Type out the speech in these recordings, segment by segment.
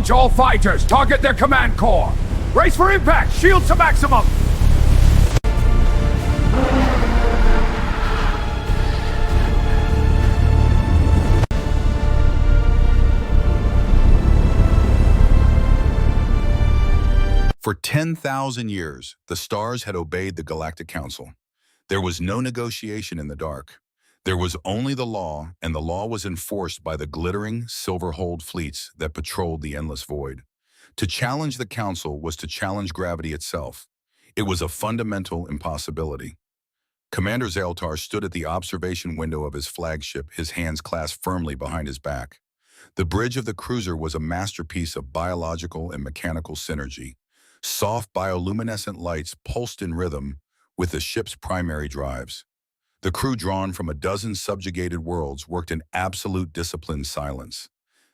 Launch all fighters! Target their command core! Brace for impact! Shield to maximum! For 10,000 years, the stars had obeyed the Galactic Council. There was no negotiation in the dark. There was only the law, and the law was enforced by the glittering, silver-hulled fleets that patrolled the endless void. To challenge the Council was to challenge gravity itself. It was a fundamental impossibility. Commander Zaltar stood at the observation window of his flagship, his hands clasped firmly behind his back. The bridge of the cruiser was a masterpiece of biological and mechanical synergy. Soft bioluminescent lights pulsed in rhythm with the ship's primary drives. The crew, drawn from a dozen subjugated worlds, worked in absolute disciplined silence.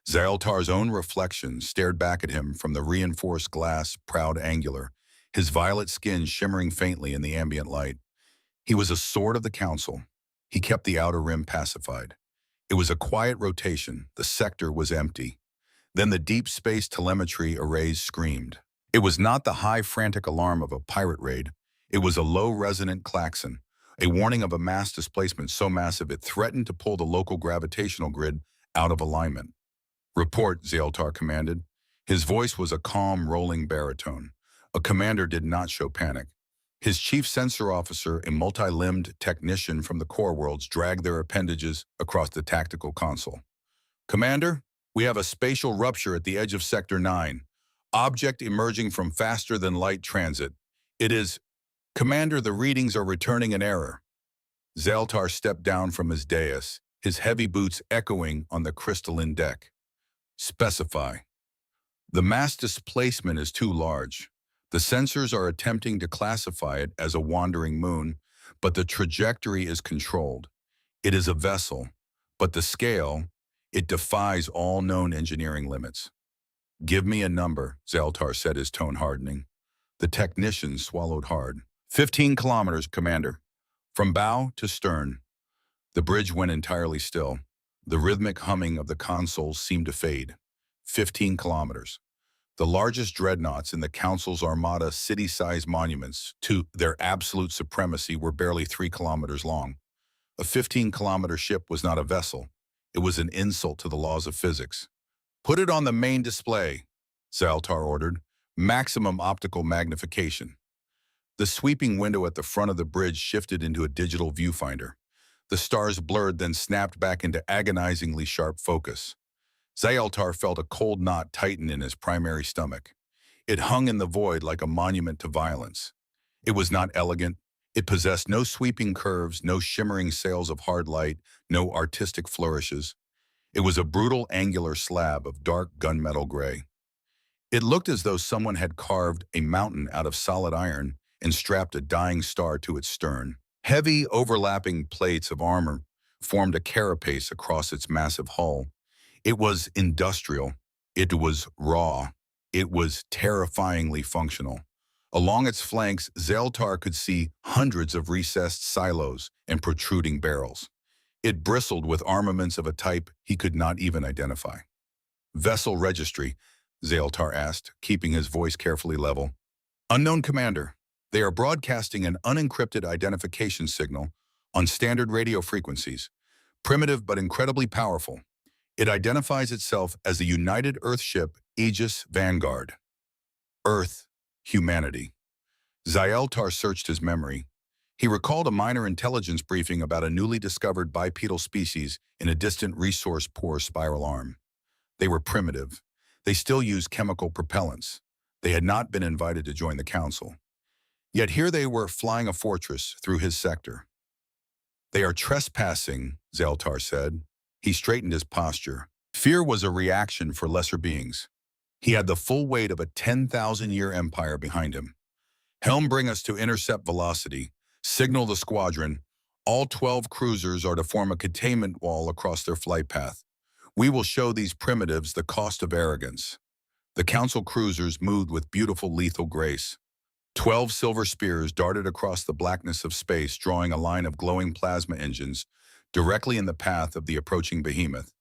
Zaltar's own reflection stared back at him from the reinforced glass, proud angular, his violet skin shimmering faintly in the ambient light. He was a sword of the Council. He kept the outer rim pacified. It was a quiet rotation. The sector was empty. Then the deep space telemetry arrays screamed. It was not the high, frantic alarm of a pirate raid. It was a low, resonant klaxon, a warning of a mass displacement so massive it threatened to pull the local gravitational grid out of alignment. "Report," Zaltar commanded. His voice was a calm, rolling baritone. A commander did not show panic. His chief sensor officer, a multi-limbed technician from the core worlds, dragged their appendages across the tactical console. "Commander, we have a spatial rupture at the edge of Sector 9. Object emerging from faster-than-light transit. It is... Commander, the readings are returning an error." Zaltar stepped down from his dais, his heavy boots echoing on the crystalline deck. "Specify." "The mass displacement is too large. The sensors are attempting to classify it as a wandering moon, but the trajectory is controlled. It is a vessel, but the scale, it defies all known engineering limits." "Give me a number," Zaltar said, his tone hardening. The technician swallowed hard. 15 kilometers, Commander. From bow to stern." The bridge went entirely still. The rhythmic humming of the consoles seemed to fade. 15 kilometers. The largest dreadnoughts in the Council's armada, city-sized monuments to their absolute supremacy, were barely 3 kilometers long. A 15-kilometer ship was not a vessel. It was an insult to the laws of physics. "Put it on the main display," Zaltar ordered. "Maximum optical magnification." The sweeping window at the front of the bridge shifted into a digital viewfinder. The stars blurred, then snapped back into agonizingly sharp focus. Zaltar felt a cold knot tighten in his primary stomach. It hung in the void like a monument to violence. It was not elegant. It possessed no sweeping curves, no shimmering sails of hard light, no artistic flourishes. It was a brutal, angular slab of dark gunmetal gray. It looked as though someone had carved a mountain out of solid iron and strapped a dying star to its stern. Heavy, overlapping plates of armor formed a carapace across its massive hull. It was industrial. It was raw. It was terrifyingly functional. Along its flanks, Zaltar could see hundreds of recessed silos and protruding barrels. It bristled with armaments of a type he could not even identify. "Vessel registry," Zaltar asked, keeping his voice carefully level. "Unknown, Commander. They are broadcasting an unencrypted identification signal on standard radio frequencies. Primitive but incredibly powerful. It identifies itself as the United Earth ship Aegis Vanguard." Earth, humanity. Zaltar searched his memory. He recalled a minor intelligence briefing about a newly discovered bipedal species in a distant resource-poor spiral arm. They were primitive. They still used chemical propellants. They had not been invited to join the Council. Yet here they were, flying a fortress through his sector. "They are trespassing," Zaltar said. He straightened his posture. Fear was a reaction for lesser beings. He had the full weight of a 10,000-year empire behind him. "Helm, bring us to intercept velocity. Signal the squadron. All 12 cruisers are to form a containment wall across their flight path. We will show these primitives the cost of arrogance." The Council cruisers moved with beautiful, lethal grace. 12 silver spears darted across the blackness of space, drawing a line of glowing plasma engines directly in the path of the approaching behemoth.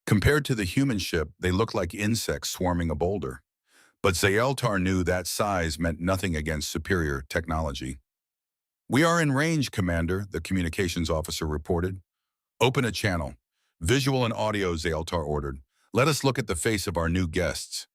Compared to the human ship, they looked like insects swarming a boulder. But Zayeltar knew that size meant nothing against superior technology. "We are in range, Commander," the communications officer reported. "Open a channel. Visual and audio," Zayeltar ordered. "Let us look at the face of our new guests."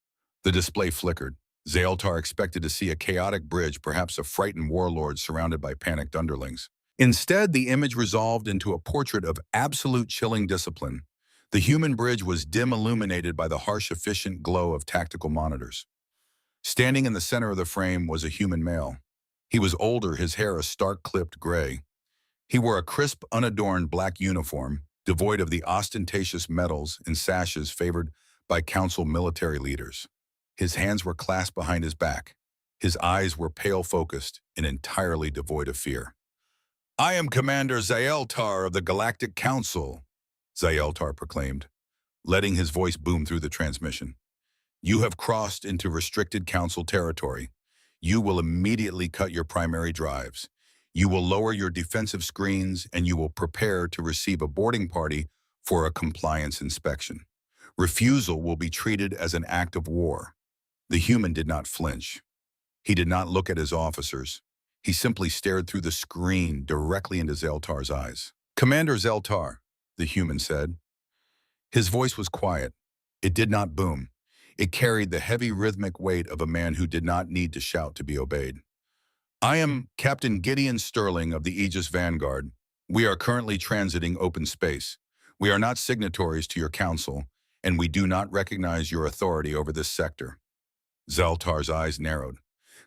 The display flickered. Zayeltar expected to see a chaotic bridge, perhaps a frightened warlord surrounded by panicked underlings. Instead, the image resolved into a portrait of absolute chilling discipline. The human bridge was dim illuminated by the harsh, efficient glow of tactical monitors. Standing in the center of the frame was a human male. He was older, his hair a stark clipped gray. He wore a crisp, unadorned black uniform, devoid of the ostentatious medals and sashes favored by council military leaders. His hands were clasped behind his back. His eyes were pale-focused and entirely devoid of fear. "I am Commander Zayeltar of the Galactic Council," Zayeltar proclaimed, letting his voice boom through the transmission. "You have crossed into restricted council territory. You will immediately cut your primary drives. You will lower your defensive screens, and you will prepare to receive a boarding party for a compliance inspection. Refusal will be treated as an act of war." The human did not flinch. He did not look at his officers. He simply stared through the screen directly into Zayeltar's eyes. "Commander Zayeltar," the human said. His voice was quiet. It did not boom. It carried the heavy rhythmic weight of a man who did not need to shout to be obeyed. "I am Captain Gideon Sterling of the Aegis Vanguard. We are currently transiting open space. We are not signatories to your council, and we do not recognize your authority over this sector." Zayeltar's eyes narrowed.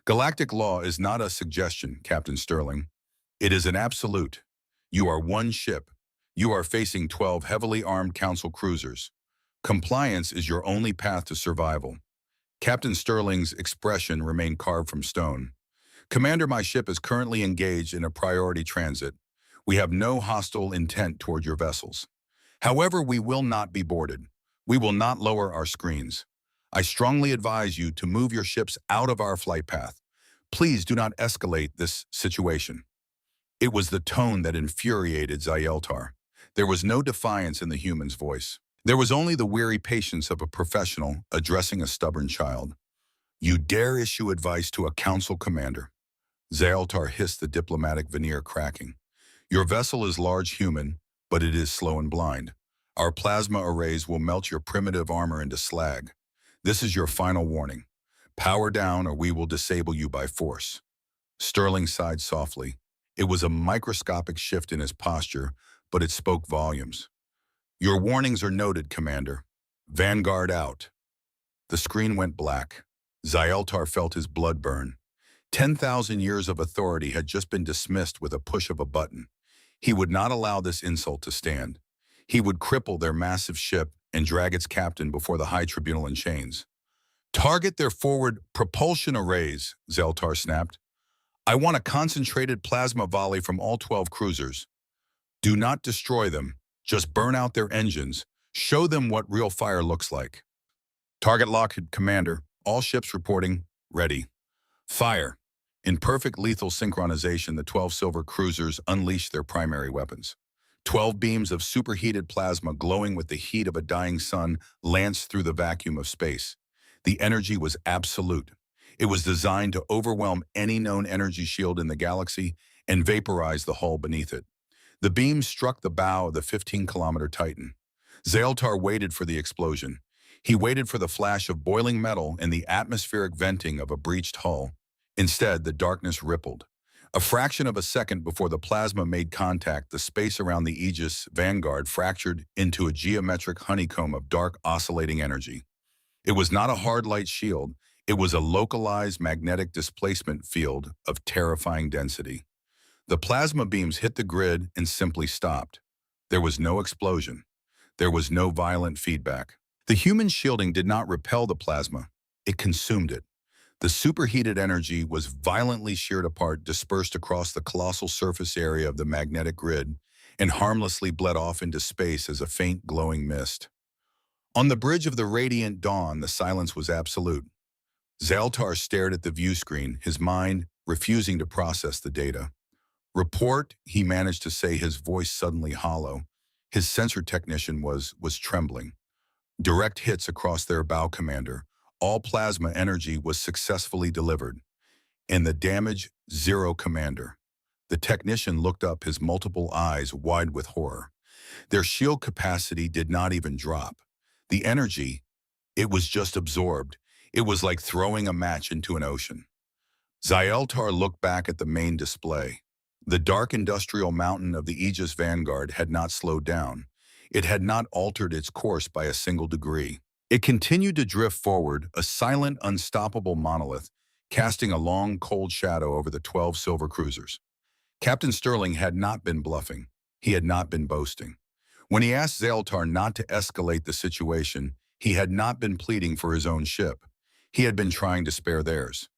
"Galactic law is not a suggestion, Captain Sterling. It is an absolute. You are one ship. You are facing 12 heavily armed council cruisers. Compliance is your only path to survival." Captain Sterling's expression remained carved from stone. "Commander, my ship is currently engaged in a priority transit. We have no hostile intent toward your vessels. However, we will not be boarded. We will not lower our screens. I strongly advise you to move your ships out of our flight path. Please do not escalate this situation." It was the tone that infuriated Zayeltar. There was no defiance in the human's voice. There was only the weary patience of a professional addressing a stubborn child. "You dare issue advice to a council commander?" Zayeltar hissed, the diplomatic veneer cracking. "Your vessel is large human, but it is slow and blind. Our plasma arrays will melt your primitive armor into slag. This is your final warning. Power down or we will disable you by force." Sterling sighed softly. It was a microscopic shift in his posture, but it spoke volumes. "Your warnings are noted, Commander. Vanguard out." The screen went black. Zayeltar felt his blood burn. 10,000 years of authority had just been dismissed with a push of a button. He would not allow this insult to stand. He would cripple their massive ship and drag its captain before the High Tribunal in chains. "Target their forward propulsion arrays," Zayeltar snapped. "I want a concentrated plasma volley from all 12 cruisers. Do not destroy them. Just burn out their engines. Show them what real fire looks like." "Target locked, Commander. All ships reporting. Ready. Fire." In perfect lethal synchronization, the 12 silver cruisers unleashed their primary weapons. 12 beams of superheated plasma glowing with the heat of a dying sun lanced through the vacuum of space. The energy was absolute. It was designed to overwhelm any known energy shield in the galaxy and vaporize the hull beneath it. The beams struck the bow of the 15-kilometer Titan. Zayeltar waited for the explosion. He waited for the flash of boiling metal and the atmospheric venting of a breached hull. Instead, the darkness rippled. A fraction of a second before the plasma made contact, the space around the Aegis Vanguard fractured into a geometric honeycomb of dark, oscillating energy. It was not a hard light shield. It was a localized magnetic displacement field of terrifying density. The plasma beams hit the grid and simply stopped. There was no explosion. There was no violent feedback. The human shielding did not repel the plasma. It consumed it. The superheated energy was violently sheared apart, dispersed across the colossal surface area of the magnetic grid, and harmlessly bled off into space as a faint glowing mist. On the bridge of the radiant dawn, the silence was absolute. Zayeltar stared at the view screen, his mind refusing to process the data. "Report," he managed to say, his voice suddenly hollow. His sensor technician was trembling. Direct hits across their bow commander. All plasma energy was successfully delivered. And the damage, zero commander. The technician looked up, his multiple eyes wide with horror. Their shield capacity did not even drop. The energy, it was just absorbed. It was like throwing a match into an ocean. Zyltar looked back at the main display. The dark industrial mountain of the Aegis Vanguard had not slowed down. It had not altered its course by a single degree. It continued to drift forward, a silent, unstoppable monolith, casting a long, cold shadow over the 12 silver cruisers. Captain Sterling had not been bluffing. He had not been boasting. When he asked Zyltar not to escalate the situation, he had not been pleading for his own ship. He had been trying to spare theirs.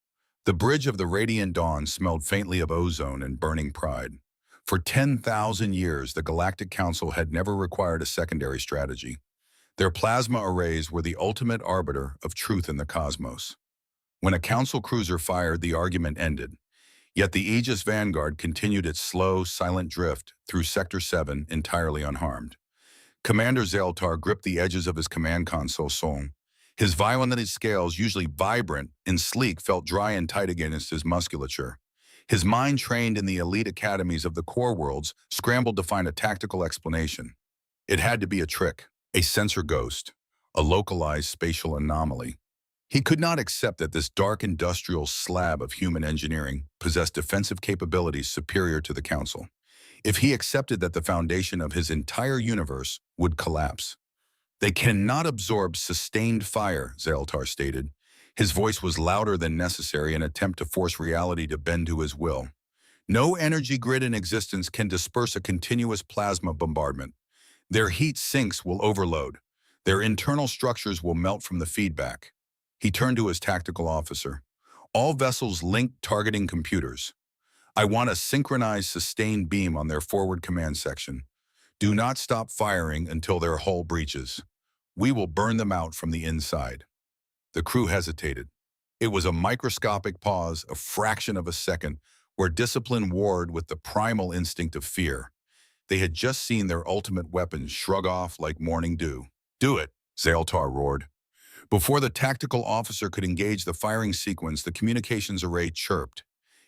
The bridge of the Radiant Dawn smelled faintly of ozone and burning pride. For 10,000 years, the Galactic Council had never required a secondary strategy. Their plasma arrays were the ultimate arbiter of truth in the cosmos. When a Council cruiser fired, the argument ended. Yet the Aegis Vanguard continued its slow, silent drift through Sector 7 entirely unharmed. Commander Zyltar gripped the edges of his command console. His violinated scales, usually vibrant and sleek, felt dry and tight against his musculature. His mind, trained in the elite academies of the core worlds, scrambled to find a tactical explanation. It had to be a trick, a sensor ghost, a localized spatial anomaly. He could not accept that this dark industrial slab of human engineering possessed defensive capabilities superior to the Council. If he accepted that the foundation of his entire universe would collapse. They cannot absorb sustained fire, Zyltar stated. His voice was louder than necessary in an attempt to force reality to bend to his will. No energy grid in existence can disperse a continuous plasma bombardment. Their heat sinks will overload. Their internal structures will melt from the feedback. He turned to his tactical officer. All vessels link targeting computers. I want a synchronized sustained beam on their forward command section. Do not stop firing until their hull breaches. We will burn them out from the inside. The crew hesitated. It was a microscopic pause, a fraction of a second, where discipline warred with the primal instinct of fear. They had just seen their ultimate weapons shrug off like morning dew. Do it, Zyltar roared. Before the tactical officer could engage the firing sequence, the communications array chirped.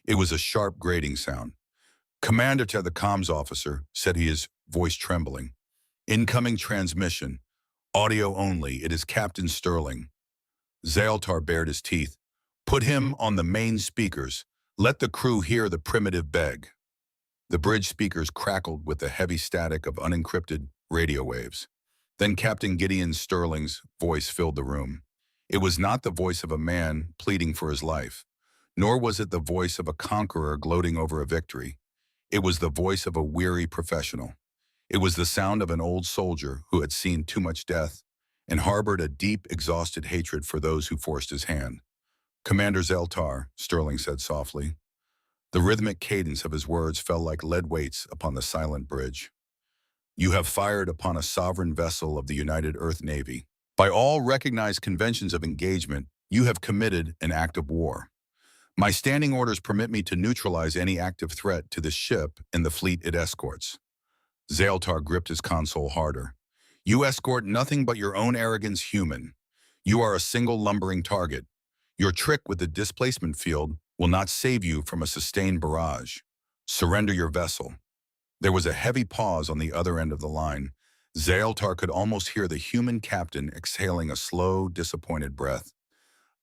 It was a sharp grating sound. Commander to the comms officer, said he, his voice trembling. Incoming transmission. Audio only. It is Captain Sterling. Zyltar bared his teeth. Put him on the main speakers. Let the crew hear the primitive beg. The bridge speakers crackled with the heavy static of unencrypted radio waves. Then Captain Gideon Sterling's voice filled the room. It was not the voice of a man pleading for his life, nor was it the voice of a conqueror gloating over a victory. It was the voice of a weary professional. It was the sound of an old soldier who had seen too much death and harbored a deep, exhausted hatred for those who forced his hand. Commander Zyltar, Sterling said softly. The rhythmic cadence of his words fell like lead weights upon the silent bridge. You have fired upon a sovereign vessel of the United Earth Navy. By all recognized conventions of engagement, you have committed an act of war. My standing orders permit me to neutralize any active threat to the ship and the fleet it escorts. Zyltar gripped his console harder. You escort nothing but your own arrogance, human. You are a single lumbering target. Your trick with the displacement field will not save you from a sustained barrage. Surrender your vessel. There was a heavy pause on the other end of the line. Zyltar could almost hear the human captain exhaling a slow, disappointed breath.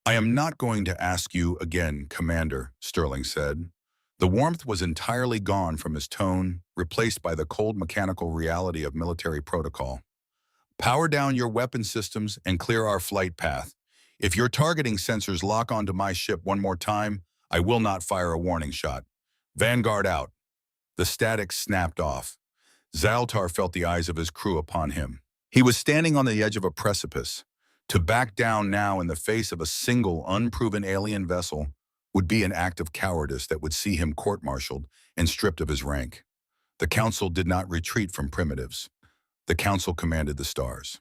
I am not going to ask you again, Commander, Sterling said. The warmth was entirely gone from his tone, replaced by the cold mechanical reality of military protocol. Power down your weapon systems and clear our flight path. If your targeting sensors lock onto my ship one more time, I will not fire a warning shot. Vanguard out. The static snapped off. Zyltar felt the eyes of his crew upon him. He was standing on the edge of a precipice. To back down now in the face of a single, unproven alien vessel would be an act of cowardice that would see him court-martialed and stripped of his rank. The Council did not retreat from primitives. The Council commanded the stars.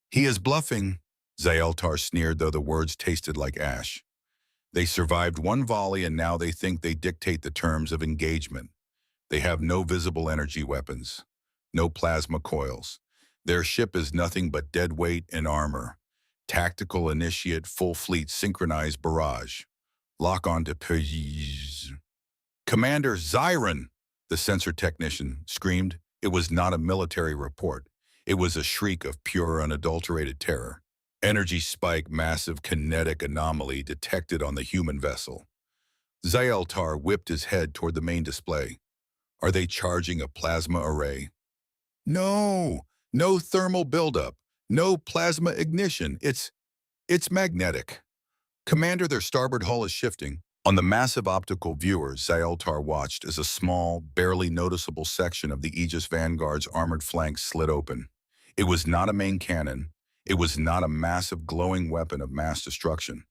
He is bluffing, Zyltar sneered, though the words tasted like ash. They survived one volley and now they think they dictate the terms of engagement. They have no visible energy weapons, no plasma coils. Their ship is nothing but dead weight and armor. Tactical initiate full fleet synchronized barrage. Lock on to Peugeot. Commander Zyron, the sensor technician screamed. It was not a military report. It was a shriek of pure, unadulterated terror. Energy spike, massive kinetic anomaly detected on the human vessel. Zayeltar whipped his head toward the main display. Are they charging a plasma array? No, no thermal buildup, no plasma ignition. It's magnetic. Commander, their starboard hull is shifting. On the massive optical viewer, Zayeltar watched as a small, barely noticeable section of the Aegis Vanguard's armored flanks slid open. It was not a main cannon. It was not a massive glowing weapon of mass destruction.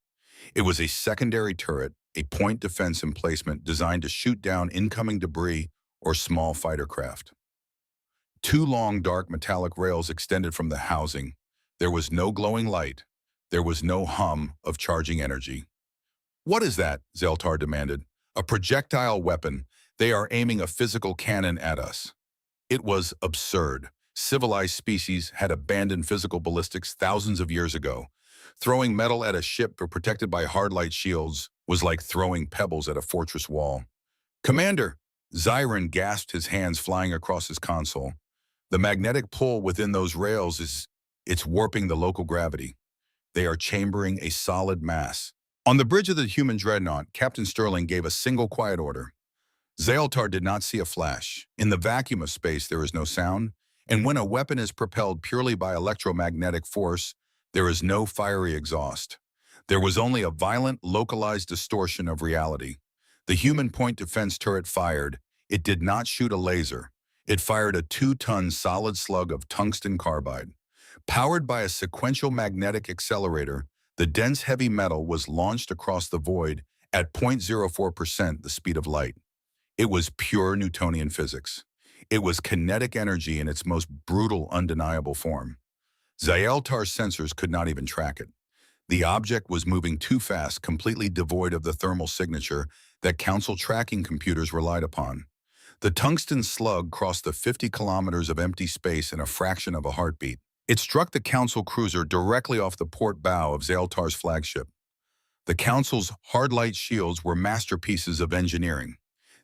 It was a secondary turret, a point defense emplacement designed to shoot down incoming debris or small fighter craft. Two long, dark metallic rails extended from the housing. There was no glowing light. There was no hum of charging energy. What is that? Zeltar demanded. A projectile weapon. They are aiming a physical cannon at us. It was absurd. Civilized species had abandoned physical ballistics thousands of years ago. Throwing metal at a ship protected by hard light shields was like throwing pebbles at a fortress wall. Commander! Zyron gasped, his hands flying across his console. The magnetic pull within those rails it's warping the local gravity. They are chambering a solid mass. On the bridge of the human dreadnought, Captain Sterling gave a single quiet order. Zayeltar did not see a flash. In the vacuum of space, there is no sound, and when a weapon is propelled purely by electromagnetic force, there is no fiery exhaust. There was only a violent, localized distortion of reality. The human point defense turret fired. It did not shoot a laser. It fired a 2-ton solid slug of tungsten carbide. Powered by a sequential magnetic accelerator, the dense heavy metal was launched across the void at 0.04% the speed of light. It was pure Newtonian physics. It was kinetic energy in its most brutal, undeniable form. Zayeltar's sensors could not even track it. The object was moving too fast, completely devoid of the thermal signature that Council tracking computers relied upon. The tungsten slug crossed the 50 kilometers of empty space in a fraction of a heartbeat. It struck the Council cruiser directly off the port bow of Zayeltar's flagship. The Council's hard light shields were masterpieces of engineering.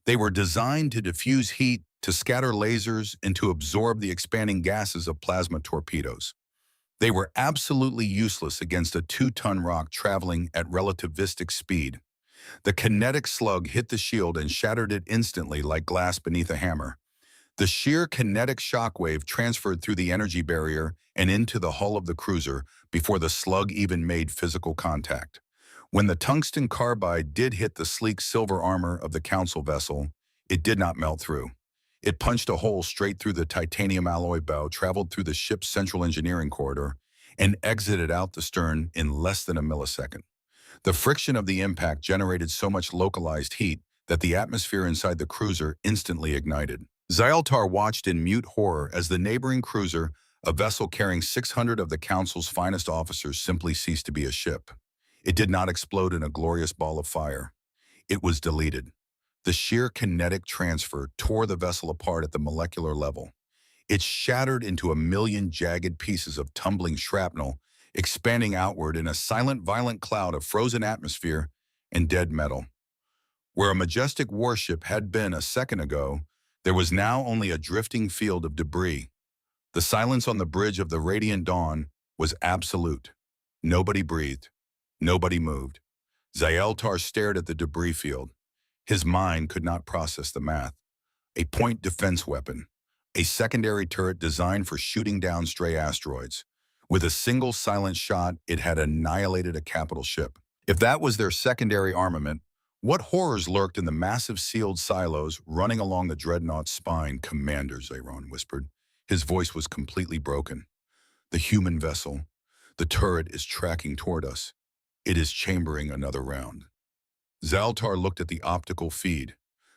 They were designed to diffuse heat, to scatter lasers, and to absorb the expanding gases of plasma torpedoes. They were absolutely useless against a 2-ton rock traveling at relativistic speed. The kinetic slug hit the shield and shattered it instantly like glass beneath a hammer. The sheer kinetic shockwave transferred through the energy barrier and into the hull of the cruiser before the slug even made physical contact. When the tungsten carbide did hit the sleek silver armor of the Council vessel, it did not melt through. It punched a hole straight through the titanium alloy bow, traveled through the ship's central engineering corridor, and exited out the stern in less than a millisecond. The friction of the impact generated so much localized heat that the atmosphere inside the cruiser instantly ignited. Zayeltar watched in mute horror as the neighboring cruiser, a vessel carrying 600 of the Council's finest officers, simply ceased to be a ship. It did not explode in a glorious ball of fire. It was deleted. The sheer kinetic transfer tore the vessel apart at the molecular level. It shattered into a million jagged pieces of tumbling shrapnel, expanding outward in a silent, violent cloud of frozen atmosphere and dead metal. Where a majestic warship had been a second ago, there was now only a drifting field of debris. The silence on the bridge of the Radiant Dawn was absolute. Nobody breathed. Nobody moved. Zayeltar stared at the debris field. His mind could not process the math. A point defense weapon. A secondary turret designed for shooting down stray asteroids. With a single silent shot, it had annihilated a capital ship. If that was their secondary armament, what horrors lurked in the massive sealed silos running along the dreadnought's spine? Commander, Zayron whispered. His voice was completely broken. The human vessel, the turret is tracking toward us. It is chambering another round. Zaltar looked at the optical feed.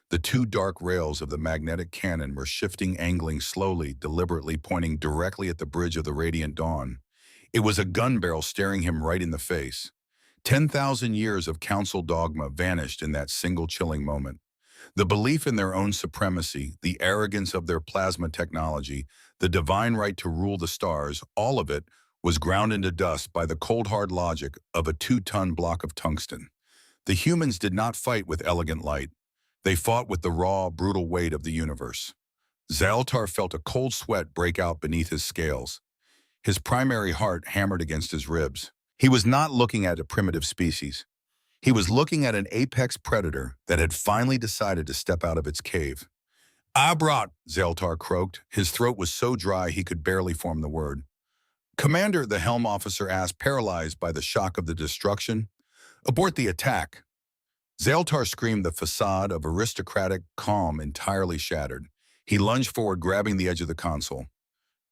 The two dark rails of the magnetic cannon were shifting, angling slowly, deliberately, pointing directly at the bridge of the Radiant Dawn. It was a gun barrel staring him right in the face. 10,000 years of Council dogma vanished in that single chilling moment. The belief in their own supremacy, the arrogance of their plasma technology, the divine right to rule the stars, all of it was ground into dust by the cold hard logic of a 2-ton block of tungsten. The humans did not fight with elegant light. They fought with the raw, brutal weight of the universe. Zaltar felt a cold sweat break out beneath his scales. His primary heart hammered against his ribs. He was not looking at a primitive species. He was looking at an apex predator that had finally decided to step out of its cave. Abrat, Zaltar croaked. His throat was so dry he could barely form the word. Commander, the helm officer asked, paralyzed by the shock of the destruction. Abort the attack. Zaltar screamed, the facade of aristocratic calm entirely shattered. He lunged forward, grabbing the edge of the console.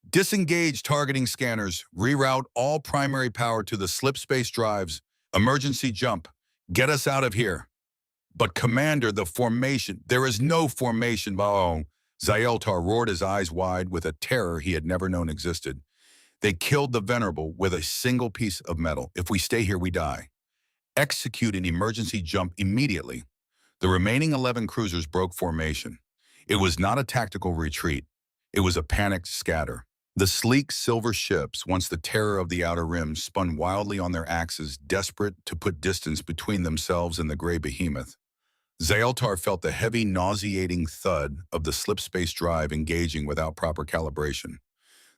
Disengage targeting scanners. Reroute all primary power to the slipspace drives. Emergency jump. Get us out of here. But Commander, the formation. There is no formation. Oh, Zaltar roared, his eyes wide with a terror he had never known existed. They killed the Venerable with a single piece of metal. If we stay here, we die. Execute an emergency jump immediately. The remaining 11 cruisers broke formation. It was not a tactical retreat. It was a panicked scatter. The sleek silver ships, once the terror of the outer rim, spun wildly on their axes, desperate to put distance between themselves and the gray behemoth. Zaltar felt the heavy, nauseating thud of the slipspace drive engaging without proper calibration.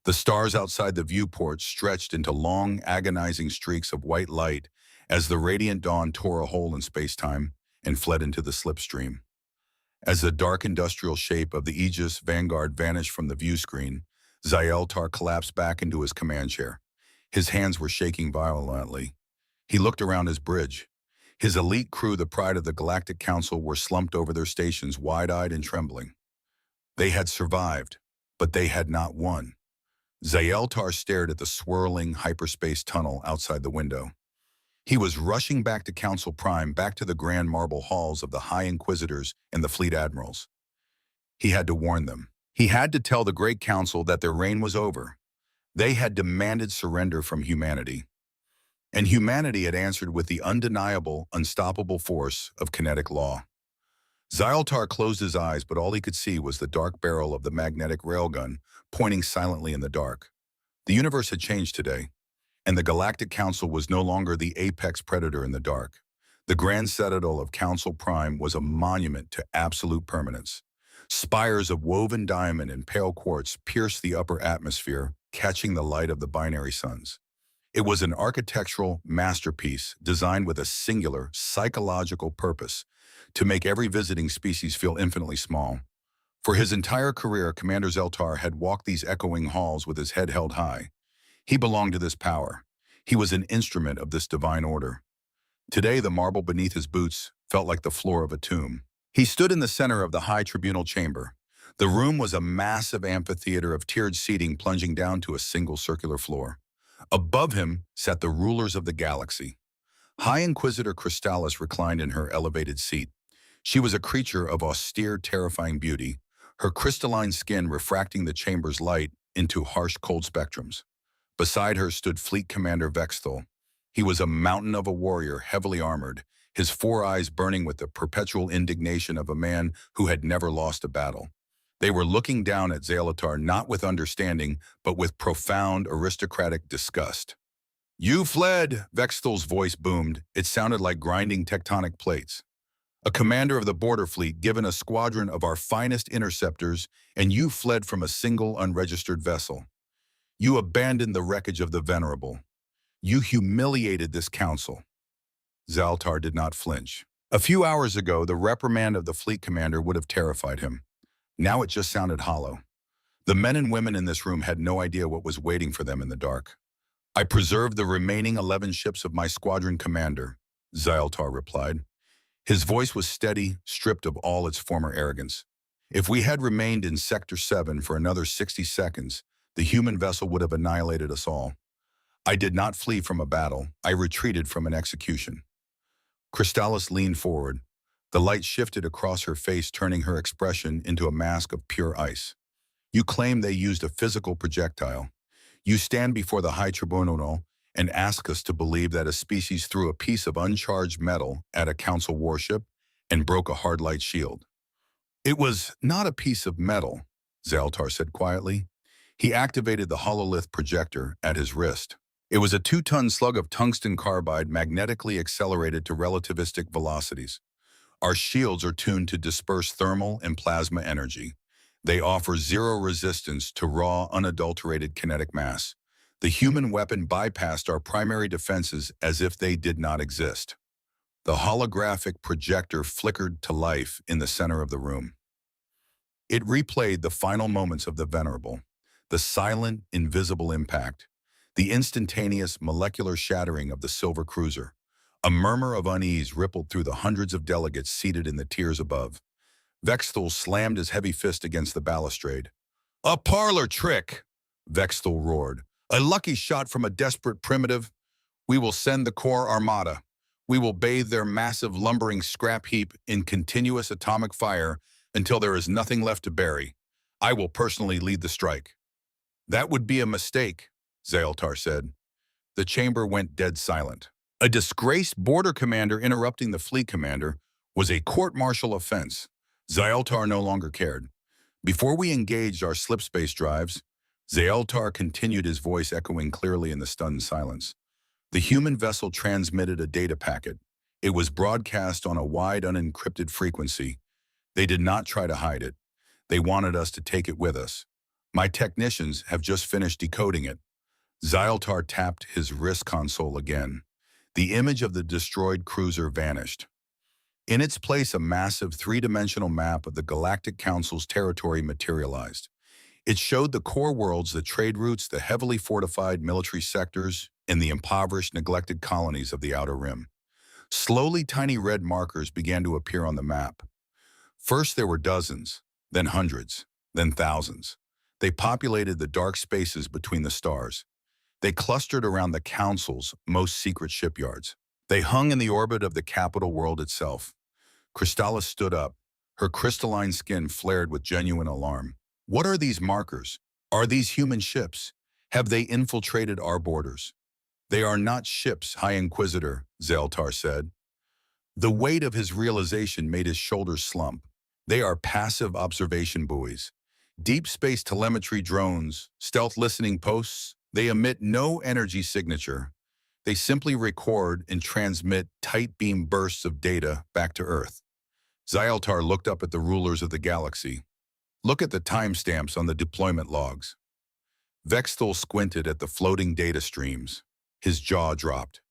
The stars outside the viewport stretched into long, agonizing streaks of white light as the radiant dawn tore a hole in space-time and fled into the slipstream. As the dark industrial shape of the Aegis Vanguard vanished from the view screen, Zaltar collapsed back into his command chair. His hands were shaking violently. He looked around his bridge. His elite crew, the pride of the Galactic Council, were slumped over their stations, wide-eyed and trembling. They had survived, but they had not won. Zaltar stared at the swirling hyperspace tunnel outside the window. He was rushing back to Council Prime, back to the grand marble halls of the High Inquisitors and the Fleet Admirals. He had to warn them. He had to tell the Great Council that their reign was over. They had demanded surrender from humanity. And humanity had answered with the undeniable, unstoppable force of kinetic law. Zaltar closed his eyes, but all he could see was the dark barrel of the magnetic railgun pointing silently in the dark. The universe had changed today, and the Galactic Council was no longer the apex predator in the dark. The grand citadel of Council Prime was a monument to absolute permanence. Spires of woven diamond and pale quartz pierced the upper atmosphere, catching the light of the binary suns. It was an architectural masterpiece designed with a singular, psychological purpose to make every visiting species feel infinitely small. For his entire career, Commander Zaltar had walked these echoing halls with his head held high. He belonged to this power. He was an instrument of this divine order. Today, the marble beneath his boots felt like the floor of a tomb. He stood in the center of the high tribunal chamber. The room was a massive amphitheater of tiered seating plunging down to a single circular floor. Above him sat the rulers of the galaxy. High Inquisitor Crystallis reclined in her elevated seat. She was a creature of austere, terrifying beauty, her crystalline skin refracting the chamber's light into harsh, cold spectrums. Beside her stood Fleet Commander Vexthal. He was a mountain of a warrior, heavily armored, his 4 eyes burning with the perpetual indignation of a man who had never lost a battle. They were looking down at Zaltar not with understanding, but with profound aristocratic disgust. "You fled," Vexthal's voice boomed. It sounded like grinding tectonic plates. "A commander of the border fleet given a squadron of our finest interceptors, and you fled from a single unregistered vessel. You abandoned the wreckage of the Venerable. You humiliated this council." Zaltar did not flinch. A few hours ago, the reprimand of the fleet commander would have terrified him. Now it just sounded hollow. The men and women in this room had no idea what was waiting for them in the dark. "I preserved the remaining 11 ships of my squadron commander," Zaltar replied. His voice was steady, stripped of all its former arrogance. "If we had remained in Sector 7 for another 60 seconds, the human vessel would have annihilated us all. I did not flee from a battle. I retreated from an execution." Crystallis leaned forward. The light shifted across her face, turning her expression into a mask of pure ice. "You claim they used a physical projectile. You stand before the High Tribunal and ask us to believe that a species threw a piece of uncharged metal at a council warship and broke a hard light shield. It was not a piece of metal, Zaltar said quietly. He activated the hololith projector at his wrist. It was a 2-ton slug of tungsten carbide magnetically accelerated to relativistic velocities. Our shields are tuned to disperse thermal and plasma energy. They offer zero resistance to raw, unadulterated kinetic mass. The human weapon bypassed our primary defenses as if they did not exist. The holographic projector flickered to life in the center of the room. It replayed the final moments of the Venerable, the silent, invisible impact, the instantaneous molecular shattering of the silver cruiser. A murmur of unease rippled through the hundreds of delegates seated in the tiers above. Vexthal slammed his heavy fist against the balustrade. "A parlor trick!" Vexthal roared. "A lucky shot from a desperate primitive. We will send the core armada. We will bathe their massive lumbering scrap heap in continuous atomic fire until there is nothing left to bury. I will personally lead the strike." "That would be a mistake," Zaltar said. The chamber went dead silent. A disgraced border commander interrupting the fleet commander was a court-martial offense. Zaltar no longer cared. "Before we engaged our slipspace drives," Zaltar continued, his voice echoing clearly in the stunned silence, "the human vessel transmitted a data packet. It was broadcast on a wide, unencrypted frequency. They did not try to hide it. They wanted us to take it with us. My technicians have just finished decoding it." Zaltar tapped his wrist console again. The image of the destroyed cruiser vanished. In its place, a massive three-dimensional map of the Galactic Council's territory materialized. It showed the core worlds, the trade routes, the heavily fortified military sectors, and the impoverished, neglected colonies of the Outer Rim. Slowly, tiny red markers began to appear on the map. First there were dozens, then hundreds, then thousands. They populated the dark spaces between the stars. They clustered around the Council's most secret shipyards. They hung in the orbit of the capital world itself. Crystallis stood up. Her crystalline skin flared with genuine alarm. "What are these markers? Are these human ships? Have they infiltrated our borders?" "They are not ships, High Inquisitor," Zaltar said. The weight of his realization made his shoulders slump. "They are passive observation buoys. Deep space telemetry drones, stealth listening posts. They emit no energy signature. They simply record and transmit tight beam bursts of data back to Earth." Zaltar looked up at the rulers of the galaxy. "Look at the timestamps on the deployment logs." Vexthal squinted at the floating data streams. His jaw dropped.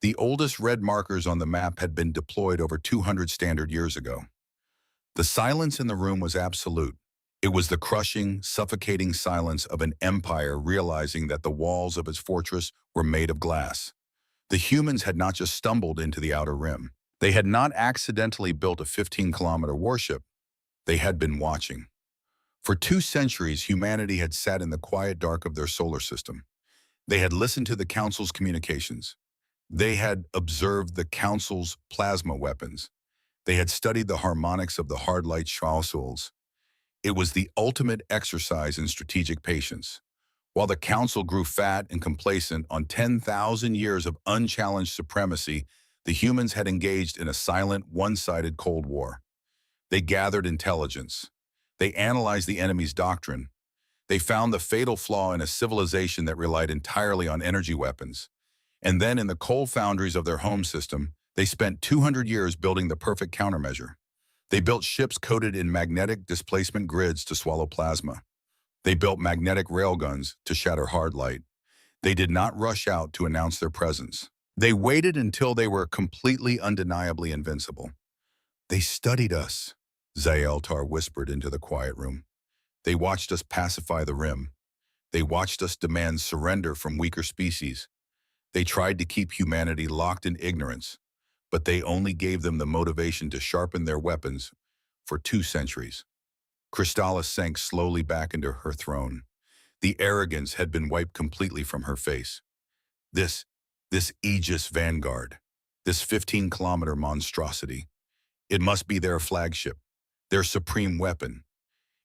The oldest red markers on the map had been deployed over 200 standard years ago. The silence in the room was absolute. It was the crushing, suffocating silence of an empire realizing that the walls of its fortress were made of glass. The humans had not just stumbled into the Outer Rim. They had not accidentally built a 15-kilometer warship. They had been watching. For 2 centuries, humanity had sat in the quiet dark of their solar system. They had listened to the Council's communications. They had observed the Council's plasma weapons. They had studied the harmonics of the hard light Schausuls. It was the ultimate exercise in strategic patience. While the Council grew fat and complacent on 10,000 years of unchallenged supremacy, the humans had engaged in a silent, one-sided Cold War. They gathered intelligence. They analyzed the enemy's doctrine. They found the fatal flaw in a civilization that relied entirely on energy weapons. And then in the coal foundries of their home system, they spent 200 years building the perfect countermeasure. They built ships coated in magnetic displacement grids to swallow plasma. They built magnetic railguns to shatter hard light. They did not rush out to announce their presence. They waited until they were completely, undeniably invincible. "They studied us," Zaltar whispered into the quiet room. "They watched us pacify the Rim. They watched us demand surrender from weaker species. They tried to keep humanity locked in ignorance, but they only gave them the motivation to sharpen their weapons for 2 centuries. Crystallis sank slowly back into her throne. The arrogance had been wiped completely from her face. This Aegis Vanguard, this 15-kilometer monstrosity, it must be their flagship, their supreme weapon.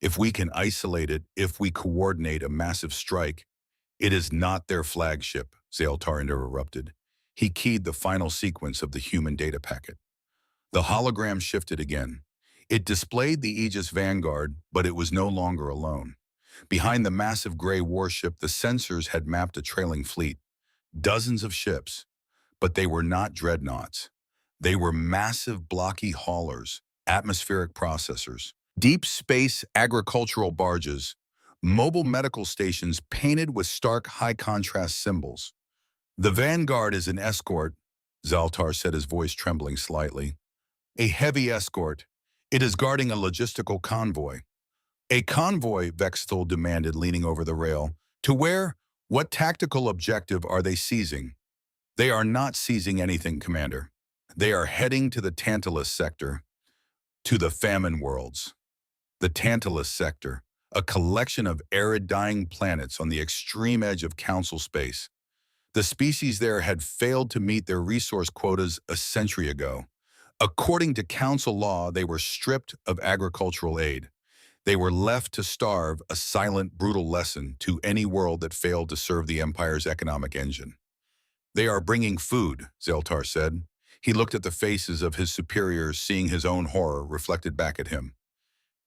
If we can isolate it, if we coordinate a massive strike, it is not their flagship, Zaltar interrupted. He keyed the final sequence of the human data packet. The hologram shifted again. It displayed the Aegis Vanguard, but it was no longer alone. Behind the massive gray warship, the sensors had mapped a trailing fleet, dozens of ships, but they were not dreadnoughts. They were massive blocky haulers, atmospheric processors, deep space agricultural barges, mobile medical stations painted with stark high-contrast symbols. The Vanguard is an escort, Zaltar said, his voice trembling slightly. A heavy escort. It is guarding a logistical convoy. A convoy, Vexthul demanded, leaning over the rail. To where? What tactical objective are they seizing? They are not seizing anything, Commander. They are heading to the Tantalus sector, to the famine worlds. The Tantalus sector, a collection of arid dying planets on the extreme edge of Council space. The species there had failed to meet their resource quotas a century ago. According to Council law, they were stripped of agricultural aid. They were left to starve, a silent, brutal lesson to any world that failed to serve the Empire's economic engine. They are bringing food, Zeltar said. He looked at the faces of his superiors, seeing his own horror reflected back at him.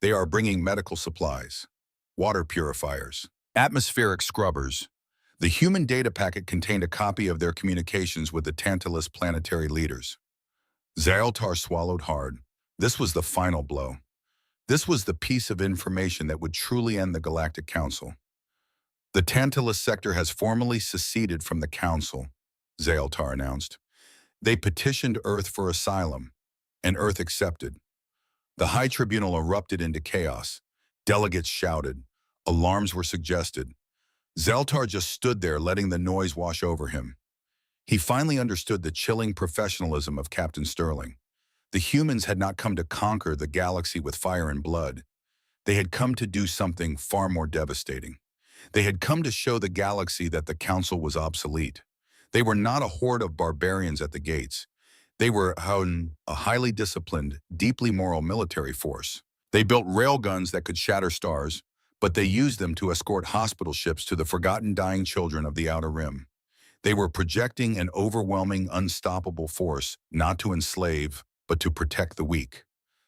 They are bringing medical supplies, water purifiers, atmospheric scrubbers. The human data packet contained a copy of their communications with the Tantalus planetary leaders. Zaltar swallowed hard. This was the final blow. This was the piece of information that would truly end the Galactic Council. The Tantalus sector has formally seceded from the Council, Zaltar announced. They petitioned Earth for asylum, and Earth accepted. The High Tribunal erupted into chaos. Delegates shouted. Alarms were suggested. Zaltar just stood there, letting the noise wash over him. He finally understood the chilling professionalism of Captain Sterling. The humans had not come to conquer the galaxy with fire and blood. They had come to do something far more devastating. They had come to show the galaxy that the Council was obsolete. They were not a horde of barbarians at the gates. They were a highly disciplined, deeply moral military force. They built railguns that could shatter stars, but they used them to escort hospital ships to the forgotten dying children of the Outer Rim. They were projecting an overwhelming, unstoppable force, not to enslave, but to protect the weak.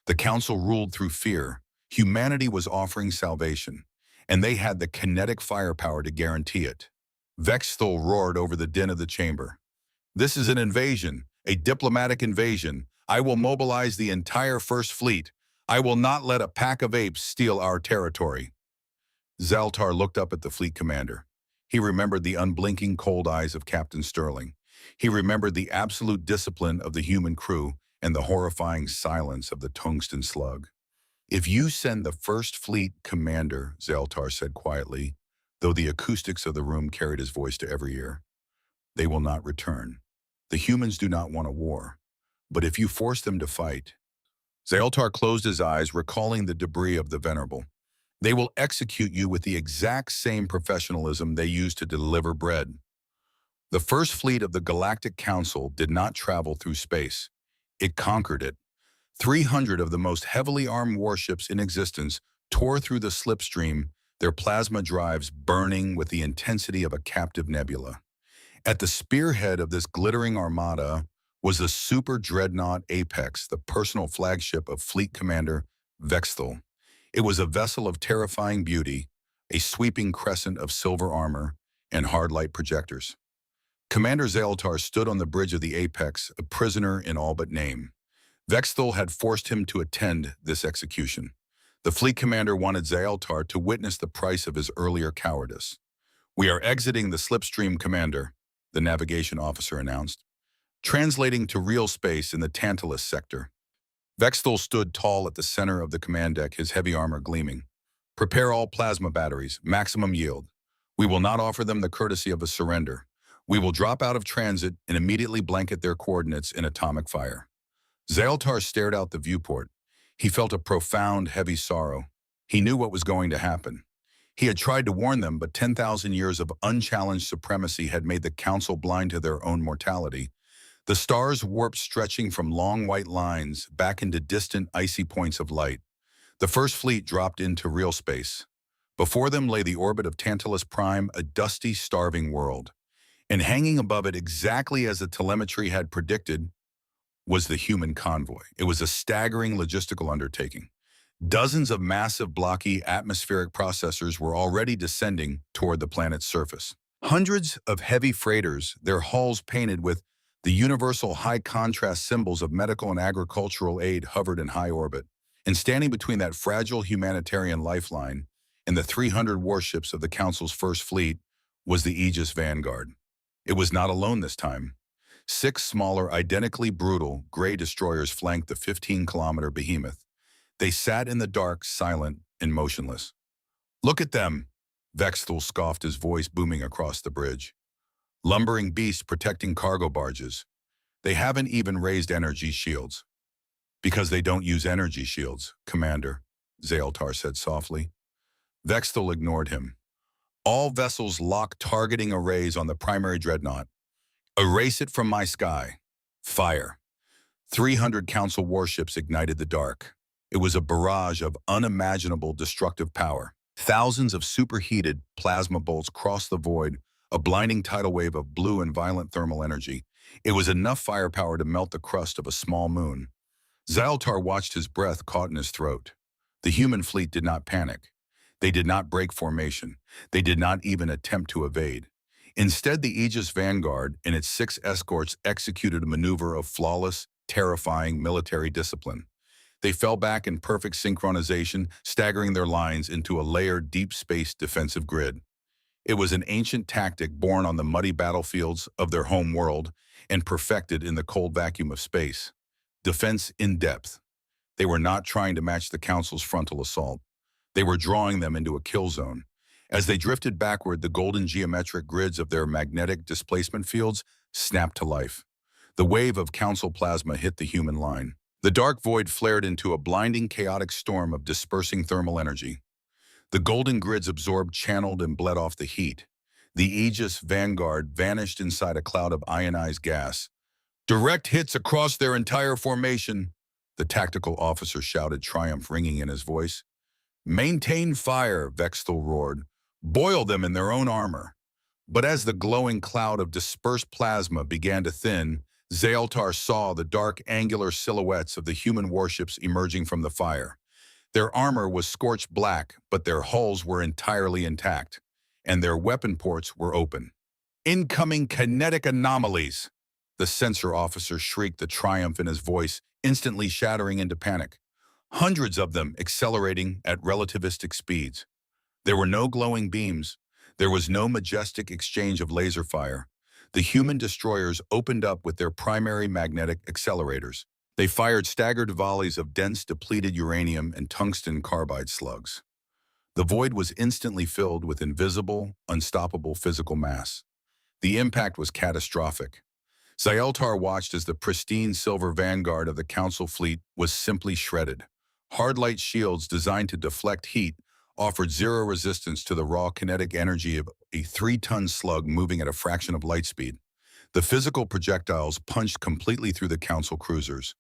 The Council ruled through fear. Humanity was offering salvation, and they had the kinetic firepower to guarantee it. Vexthul roared over the din of the chamber. This is an invasion, a diplomatic invasion. I will mobilize the entire First Fleet. I will not let a pack of apes steal our territory. Zaltar looked up at the fleet commander. He remembered the unblinking cold eyes of Captain Sterling. He remembered the absolute discipline of the human crew and the horrifying silence of the tungsten slug. If you send the First Fleet, Commander, Zaltar said quietly, though the acoustics of the room carried his voice to every ear, they will not return. The humans do not want a war. But if you force them to fight, Zaltar closed his eyes, recalling the debris of the Venerable. They will execute you with the exact same professionalism they used to deliver bread. The First Fleet of the Galactic Council did not travel through space. It conquered it. 300 of the most heavily armed warships in existence tore through the slipstream, their plasma drives burning with the intensity of a captive nebula. At the spearhead of this glittering armada was the super dreadnought Apex, the personal flagship of Fleet Commander Vexthul. It was a vessel of terrifying beauty, a sweeping crescent of silver armor and hard light projectors. Commander Zaltar stood on the bridge of the Apex, a prisoner in all but name. Vexthul had forced him to attend this execution. The fleet commander wanted Zaltar to witness the price of his earlier cowardice. "We are exiting the slipstream, Commander," the navigation officer announced, translating to real space in the Tantalus sector. Vexthul stood tall at the center of the command deck, his heavy armor gleaming. "Prepare all plasma batteries, maximum yield. We will not offer them the courtesy of a surrender. We will drop out of transit and immediately blanket their coordinates in atomic fire." Zaltar stared out the viewport. He felt a profound, heavy sorrow. He knew what was going to happen. He had tried to warn them, but 10,000 years of unchallenged supremacy had made the Council blind to their own mortality. The stars warped, stretching from long white lines back into distant, icy points of light. The First Fleet dropped into real space. Before them lay the orbit of Tantalus Prime, a dusty, starving world. And hanging above it, exactly as the telemetry had predicted, was the human convoy. It was a staggering logistical undertaking. Dozens of massive blocky atmospheric processors were already descending toward the planet's surface. Hundreds of heavy freighters, their hulls painted with the universal high-contrast symbols of medical and agricultural aid, hovered in high orbit. And standing between that fragile humanitarian lifeline and the 300 warships of the Council's First Fleet was the Aegis Vanguard. It was not alone this time. 6 smaller, identically brutal, gray destroyers flanked the 15-kilometer behemoth. They sat in the dark, silent and motionless. "Look at them," Vexthul scoffed, his voice booming across the bridge. "Lumbering beasts protecting cargo barges. They haven't even raised energy shields." "Because they don't use energy shields, Commander," Zaltar said softly. Vexthul ignored him. "All vessels lock targeting arrays on the primary dreadnought. Erase it from my sky. Fire." 300 Council warships ignited the dark. It was a barrage of unimaginable destructive power. Thousands of superheated plasma bolts crossed the void, a blinding tidal wave of blue and violent thermal energy. It was enough firepower to melt the crust of a small moon. Zaltar watched, his breath caught in his throat. The human fleet did not panic. They did not break formation. They did not even attempt to evade. Instead, the Aegis Vanguard and its 6 escorts executed a maneuver of flawless, terrifying military discipline. They fell back in perfect synchronization, staggering their lines into a layered deep space defensive grid. It was an ancient tactic born on the muddy battlefields of their home world and perfected in the cold vacuum of space. Defense in depth. They were not trying to match the Council's frontal assault. They were drawing them into a kill zone. As they drifted backward, the golden geometric grids of their magnetic displacement fields snapped to life. The wave of Council plasma hit the human line. The dark void flared into a blinding, chaotic storm of dispersing thermal energy. The golden grids absorbed, channeled, and bled off the heat. The Aegis Vanguard vanished inside a cloud of ionized gas. "Direct hits across their entire formation," the tactical officer shouted, triumph ringing in his voice. "Maintain fire," Vexthul roared. "Boil them in their own armor." But as the glowing cloud of dispersed plasma began to thin, Zaltar saw the dark, angular silhouettes of the human warships emerging from the fire. Their armor was scorched black, but their hulls were entirely intact, and their weapon ports were open. "Incoming kinetic anomalies!" The sensor officer shrieked, the triumph in his voice instantly shattering into panic. Hundreds of them accelerating at relativistic speeds. There were no glowing beams. There was no majestic exchange of laser fire. The human destroyers opened up with their primary magnetic accelerators. They fired staggered volleys of dense, depleted uranium and tungsten carbide slugs. The void was instantly filled with invisible, unstoppable physical mass. The impact was catastrophic. Zaltar watched as the pristine silver vanguard of the Council fleet was simply shredded. Hard light shields designed to deflect heat offered zero resistance to the raw kinetic energy of a 3-ton slug moving at a fraction of light speed. The physical projectiles punched completely through the Council cruisers.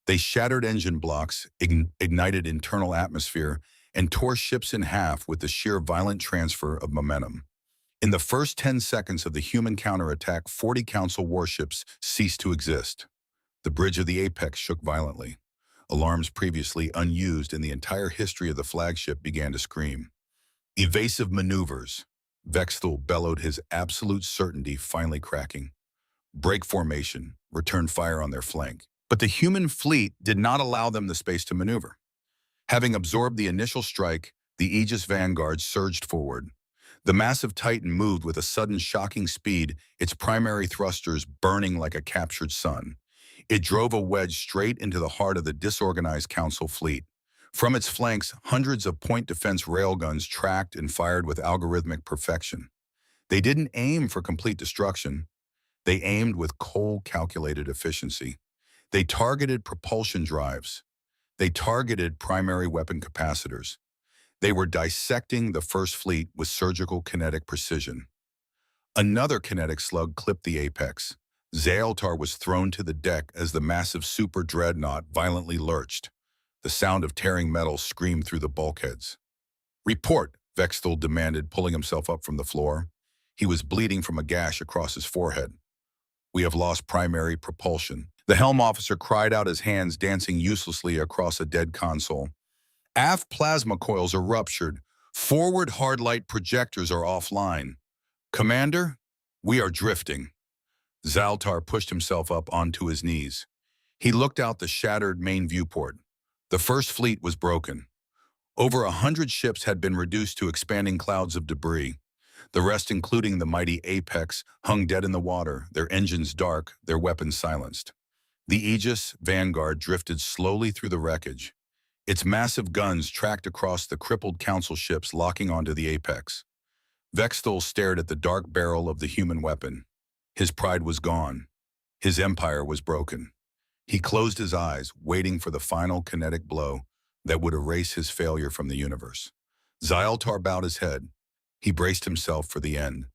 They shattered engine blocks, ignited internal atmosphere, and tore ships in half with the sheer violent transfer of momentum. In the first 10 seconds of the human counterattack, 40 Council warships ceased to exist. The bridge of the Apex shook violently. Alarms previously unused in the entire history of the flagship began to scream. "Evasive maneuvers," Vexthul bellowed, his absolute certainty finally cracking. "Break formation, return fire on their flank." But the human fleet did not allow them the space to maneuver. Having absorbed the initial strike, the Aegis Vanguard surged forward. The massive Titan moved with a sudden shocking speed, its primary thrusters burning like a captured sun. It drove a wedge straight into the heart of the disorganized Council fleet. From its flanks, hundreds of point defense railguns tracked and fired with algorithmic perfection. They didn't aim for complete destruction. They aimed with cold, calculated efficiency. They targeted propulsion drives. They targeted primary weapon capacitors. They were dissecting the First Fleet with surgical kinetic precision. Another kinetic slug clipped the apex. Zaltar was thrown to the deck as the massive super dreadnought violently lurched. The sound of tearing metal screamed through the bulkheads. "Report," Vexthul demanded, pulling himself up from the floor. He was bleeding from a gash across his forehead. "We have lost primary propulsion," The helm officer cried out, his hands dancing uselessly across a dead console. Aft plasma coils are ruptured. Forward hard light projectors are offline. Commander, we are drifting. Zaltar pushed himself up onto his knees. He looked out the shattered main viewport. The first fleet was broken. Over 100 ships had been reduced to expanding clouds of debris. The rest, including the mighty Apex, hung dead in the water, their engines dark, their weapons silenced. The Aegis Vanguard drifted slowly through the wreckage. Its massive guns tracked across the crippled council ships, locking onto the Apex. Vexthul stared at the dark barrel of the human weapon. His pride was gone. His empire was broken. He closed his eyes, waiting for the final kinetic blow that would erase his failure from the universe. Zaltar bowed his head. He braced himself for the end.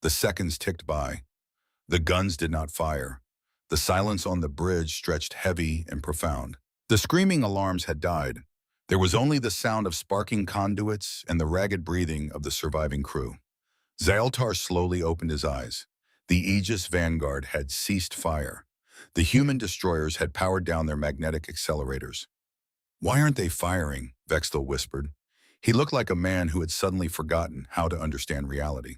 The seconds ticked by. The guns did not fire. The silence on the bridge stretched heavy and profound. The screaming alarms had died. There was only the sound of sparking conduits and the ragged breathing of the surviving crew. Zaltar slowly opened his eyes. The Aegis Vanguard had ceased fire. The human destroyers had powered down their magnetic accelerators. "Why aren't they firing?" Vexthul whispered. He looked like a man who had suddenly forgotten how to understand reality.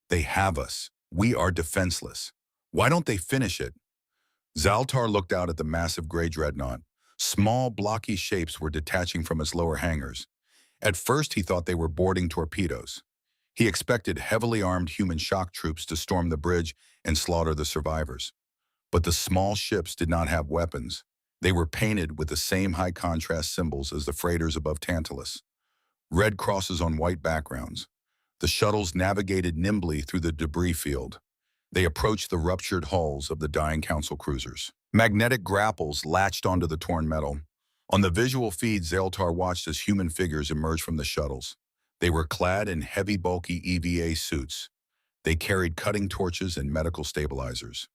"They have us. We are defenseless. Why don't they finish it?" Zaltar looked out at the massive gray dreadnought. Small, blocky shapes were detaching from its lower hangars. At first, he thought they were boarding torpedoes. He expected heavily armed human shock troops to storm the bridge and slaughter the survivors. But the small ships did not have weapons. They were painted with the same high-contrast symbols as the freighters above Tantalus. Red crosses on white backgrounds. The shuttles navigated nimbly through the debris field. They approached the ruptured hulls of the dying council cruisers. Magnetic grapples latched onto the torn metal. On the visual feed, Zaltar watched as human figures emerged from the shuttles. They were clad in heavy, bulky EVA suits. They carried cutting torches and medical stabilizers.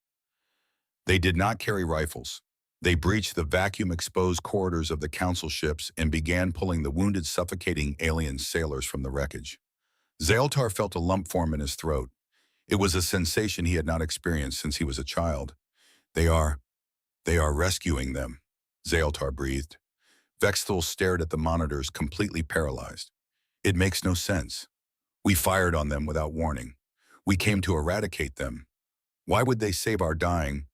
They did not carry rifles. They breached the vacuum-exposed corridors of the council ships and began pulling the wounded, suffocating alien sailors from the wreckage. Zaltar felt a lump form in his throat. It was a sensation he had not experienced since he was a child. They are rescuing them," Zaltar breathed. Vexthul stared at the monitors, completely paralyzed. "It makes no sense. We fired on them without warning. We came to eradicate them. Why would they save our dying?"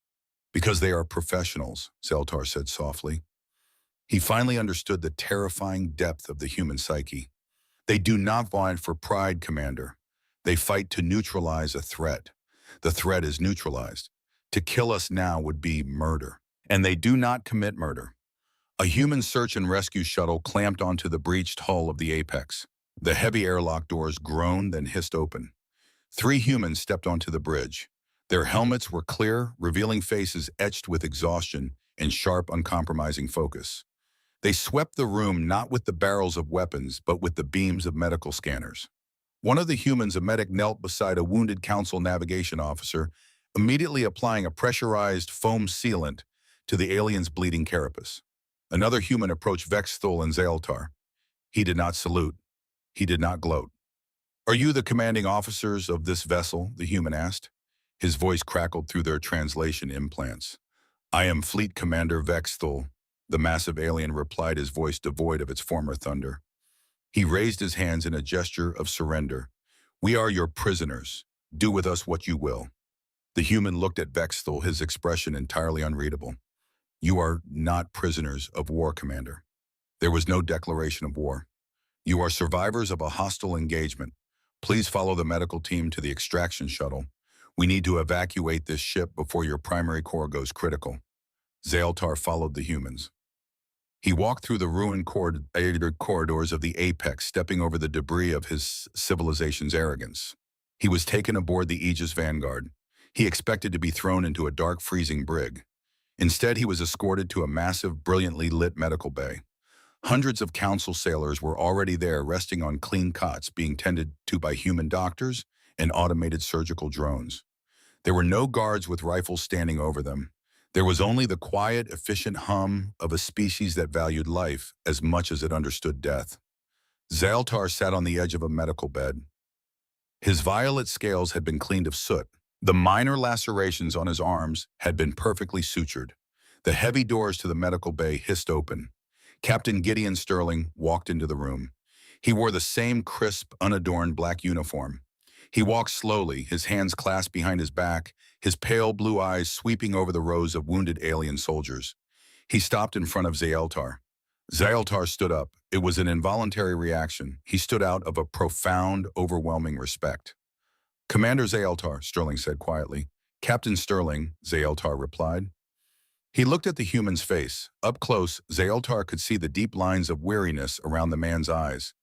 "Because they are professionals," Zaltar said softly. He finally understood the terrifying depth of the human psyche. "They do not fight for pride, Commander. They fight to neutralize a threat. The threat is neutralized. To kill us now would be murder. And they do not commit murder." A human search and rescue shuttle clamped onto the breached hull of the Apex. The heavy airlock doors groaned, then hissed open. 3 humans stepped onto the bridge. Their helmets were clear, revealing faces etched with exhaustion and sharp, uncompromising focus. They swept the room not with the barrels of weapons, but with the beams of medical scanners. One of the humans, a medic, knelt beside a wounded council navigation officer, immediately applying a pressurized foam sealant to the alien's bleeding carapace. Another human approached Vexthul and Zaltar. He did not salute. He did not gloat. "Are you the commanding officers of this vessel?" the human asked. His voice crackled through their translation implants. "I am Fleet Commander Vexthul," the massive alien replied, his voice devoid of its former thunder. He raised his hands in a gesture of surrender. "We are your prisoners. Do with us what you will." The human looked at Vexthul, his expression entirely unreadable. "You are not prisoners of war, Commander. There was no declaration of war. You are survivors of a hostile engagement. Please follow the medical team to the extraction shuttle. We need to evacuate this ship before your primary core goes critical." Zaltar followed the humans. He walked through the ruined corridors of the Apex, stepping over the debris of his civilization's arrogance. He was taken aboard the Aegis Vanguard. He expected to be thrown into a dark, freezing brig. Instead, he was escorted to a massive, brilliantly lit medical bay. Hundreds of council sailors were already there, resting on clean cots, being tended to by human doctors and automated surgical drones. There were no guards with rifles standing over them. There was only the quiet, efficient hum of a species that valued life as much as it understood death. Zaltar sat on the edge of a medical bed. His violet scales had been cleaned of soot. The minor lacerations on his arms had been perfectly sutured. The heavy doors to the medical bay hissed open. Captain Gideon Sterling walked into the room. He wore the same crisp, unadorned black uniform. He walked slowly, his hands clasped behind his back, his pale blue eyes sweeping over the rows of wounded alien soldiers. He stopped in front of Zaeltar. Zaeltar stood up. It was an involuntary reaction. He stood out of a profound, overwhelming respect. "Commander Zaeltar," Sterling said quietly. "Captain Sterling," Zaeltar replied. He looked at the human's face. Up close, Zaeltar could see the deep lines of weariness around the man's eyes.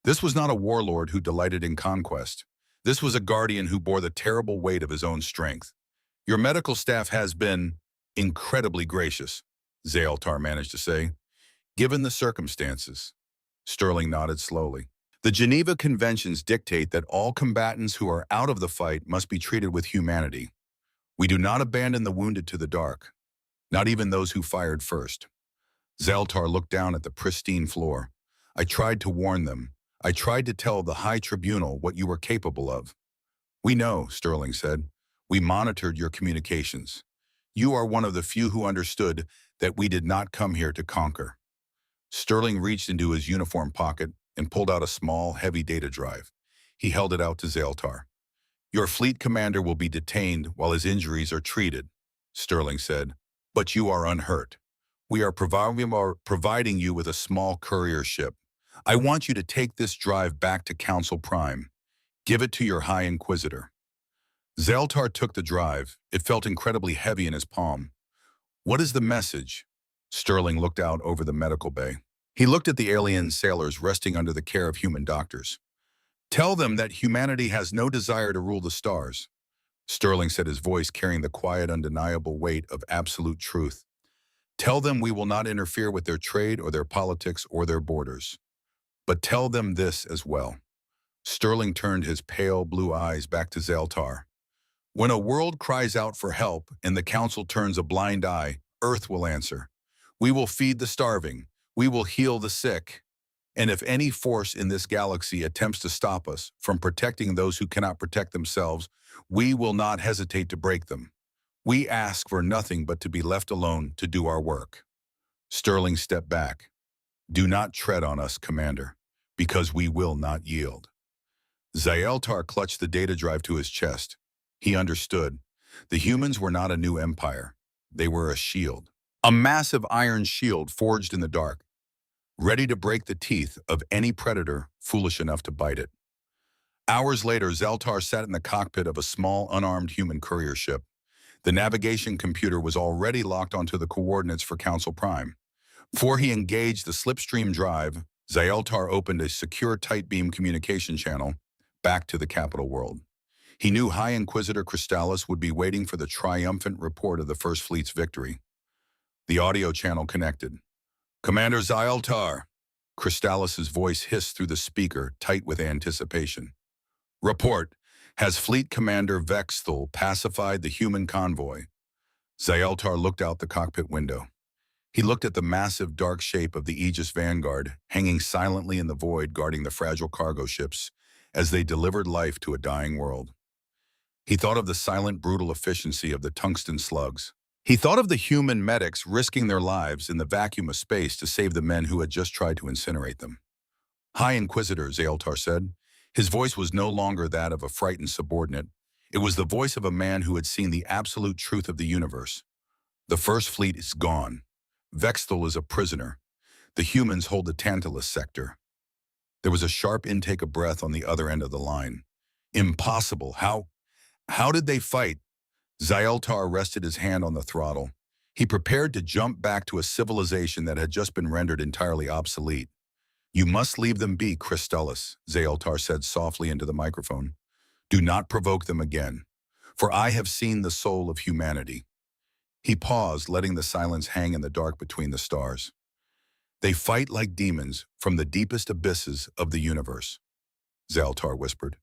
This was not a warlord who delighted in conquest. This was a guardian who bore the terrible weight of his own strength. "Your medical staff has been incredibly gracious," Zaeltar managed to say. "Given the circumstances." Sterling nodded slowly. "The Geneva Conventions dictate that all combatants who are out of the fight must be treated with humanity. We do not abandon the wounded to the dark, not even those who fired first." Zaeltar looked down at the pristine floor. "I tried to warn them. I tried to tell the High Tribunal what you were capable of." "We know," Sterling said. "We monitored your communications. You are one of the few who understood that we did not come here to conquer." Sterling reached into his uniform pocket and pulled out a small, heavy data drive. He held it out to Zaeltar. "Your fleet commander will be detained while his injuries are treated," Sterling said. "But you are unhurt. We are providing you with a small courier ship. I want you to take this drive back to Council Prime. Give it to your High Inquisitor." Zaeltar took the drive. It felt incredibly heavy in his palm. "What is the message?" Sterling looked out over the medical bay. He looked at the alien sailors resting under the care of human doctors. "Tell them that humanity has no desire to rule the stars," Sterling said, his voice carrying the quiet, undeniable weight of absolute truth. "Tell them we will not interfere with their trade or their politics or their borders. But tell them this as well." Sterling turned his pale blue eyes back to Zaeltar. "When a world cries out for help and the Council turns a blind eye, Earth will answer. We will feed the starving. We will heal the sick. And if any force in this galaxy attempts to stop us from protecting those who cannot protect themselves, we will not hesitate to break them. We ask for nothing but to be left alone to do our work." Sterling stepped back. "Do not tread on us, Commander, because we will not yield." Zaeltar clutched the data drive to his chest. He understood. The humans were not a new empire. They were a shield. A massive iron shield forged in the dark, ready to break the teeth of any predator foolish enough to bite it. Hours later, Zaeltar sat in the cockpit of a small, unarmed human courier ship. The navigation computer was already locked onto the coordinates for Council Prime. Before he engaged the slipstream drive, Zaeltar opened a secure tight-beam communication channel back to the capital world. He knew High Inquisitor Crystallis would be waiting for the triumphant report of the First Fleet's victory. The audio channel connected. "Commander Zaeltar," Crystallis' voice hissed through the speaker, tight with anticipation. "Report. Has Fleet Commander Vexthal pacified the human convoy?" Zaeltar looked out the cockpit window. He looked at the massive dark shape of the Aegis Vanguard, hanging silently in the void guarding the fragile cargo ships as they delivered life to a dying world. He thought of the silent, brutal efficiency of the tungsten slugs. He thought of the human medics risking their lives in the vacuum of space to save the men who had just tried to incinerate them. "High Inquisitor," Zaeltar said. His voice was no longer that of a frightened subordinate. It was the voice of a man who had seen the absolute truth of the universe. "The First Fleet is gone. Vexthal is a prisoner. The humans hold the Tantalus sector." There was a sharp intake of breath on the other end of the line. "Impossible. How did they fight?" Zaeltar rested his hand on the throttle. He prepared to jump back to a civilization that had just been rendered entirely obsolete. "You must leave them be, Crystallis," Zaeltar said softly into the microphone. "Do not provoke them again, for I have seen the soul of humanity." He paused, letting the silence hang in the dark between the stars. "They fight like demons from the deepest abysses of the universe," Zaeltar whispered.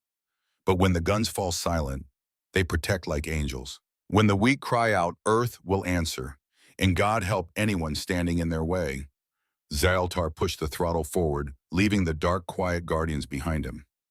"But when the guns fall silent, they protect like angels. When the weak cry out, Earth will answer, and God help anyone standing in their way." Zaeltar pushed the throttle forward, leaving the dark, quiet guardians behind him.